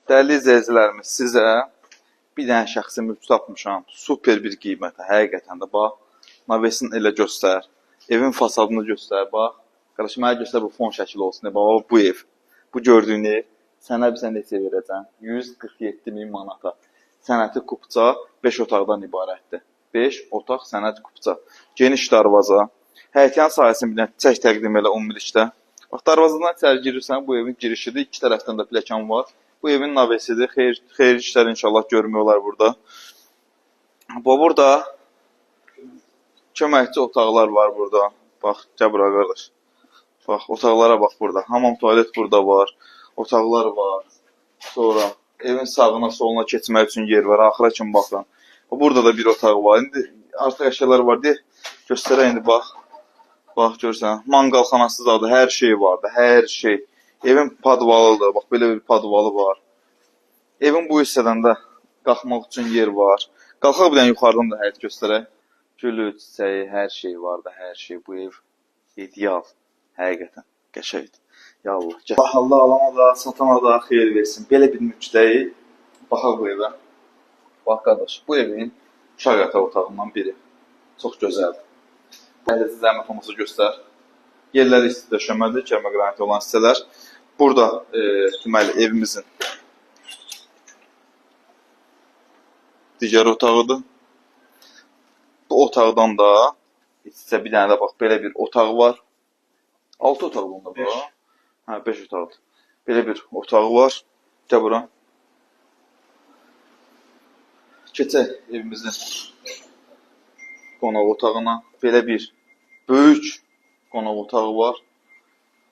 Dəyərli izləyicilərimiz, sizə bir dənə şəxsi mülk tapmışam. Super bir qiymətə, həqiqətən də bax. Navesin elə göstər. Evin fasadını göstər, bax. Qardaşım, mənə göstər bu fon şəkili olsun. Bax, bu ev. Bu gördüyün ev. Sənə bizə neçə verəcəm? 147 min manata. Sənəti kupça 5 otaqdan ibarətdir. 5 otaq sənət kupça. Geniş darvaza. Həyətyan sahəsini bir dənə çək təqdim elə 10 milikdə. Bax, darvazadan içəri girirsən, bu evin girişidir. İki tərəfdən də pləkan var. Bu evin navesidir. Xeyir işlər inşallah görmək olar burada. Burada köməkçi otaqlar var burada. Bax, gəl bura qardaş. Bax, otaqlara bax burada. Hamam tualet burada var. Otaqlar var. Sonra evin sağına soluna keçmək üçün yer var. Axıra kimi baxın. Burada da bir otaq var. İndi artıq əşyalar var deyə göstərək indi bax. Bax görsən, manqalxanası zadı, hər şey vardı, hər şey. Evin padvalıdır, bax belə bir padvalı var. Evin bu hissədən də qalxmaq üçün yer var. Qalxaq bir dənə yuxarıdan da həyət göstərək. Gülü, çiçəyi, hər şey vardı, hər şey. Bu ev ideal, həqiqətən, qəşəngdir. Ya Allah, gəl. Allah alana da, satana da xeyir versin. Belə bir mülkdəyi, baxaq bu evə. Bax qardaş, bu evin uşaq yataq otağından biri. Çox gözəldir. Dəhlizli zəhmətimizi göstər. Yerləri isti döşəmədir, kərmə qraniti olan hissələr. Burada deməli evimizin digər otağıdır. Bu otaqdan da sizə bir dənə də bax belə bir otaq var. 6 otaq bunda bu. Hə, 5 otaqdır. Belə bir otağı var. Gəl bura. Keçək evimizin qonaq otağına. Belə bir böyük qonaq otağı var.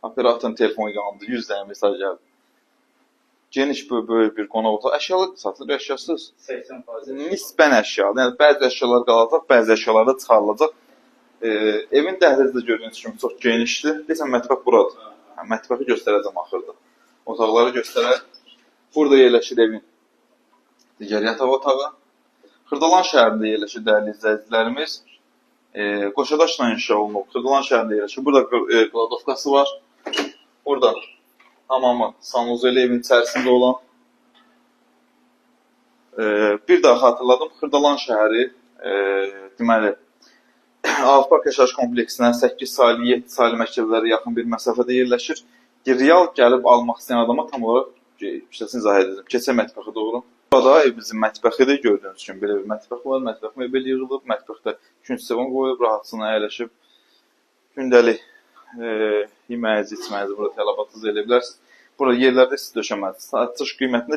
Operatorun telefonu yandı, 100 dənə mesaj gəldi. Geniş böyük bir qonaq otağı. Əşyalar satılır, əşyasız. 80%. Nisbən əşyalar. Yəni bəzi əşyalar qalacaq, bəzi əşyalar da çıxarılacaq. Evin dəhlizdə gördüyünüz kimi çox genişdir. Deyəsən mətbəx buradır. Mətbəxi göstərəcəm axırda. Otaqları göstərək. Burada yerləşir evin digər yataq otağı. Xırdalan şəhərində yerləşir dəyərli izləyicilərimiz. Qoşadaşla inşa olunub. Xırdalan şəhərində yerləşir. Burada kladovkası var. Burada hamamı sanuzeli evin içərisində olan. Bir daha xatırladım. Xırdalan şəhəri deməli Avrupa yaşayış kompleksinə 8 saylı, 7 saylı məktəblərə yaxın bir məsafədə yerləşir. Real gəlib almaq istəyən adama tam olaraq izah edəcəm. Keçək mətbəxə doğru. Burada evimizin mətbəxidir. Gördüyünüz kimi belə bir mətbəx var. Mətbəx mebel yığılıb. Mətbəxdə künc-sevan qoyulub. Rahatsına əyləşib gündəlik yeməyinizi, içməyinizi burada tələbatınızı elə bilərsiniz. Burada yerlərdə siz döşəməlisiniz. Satış qiymətində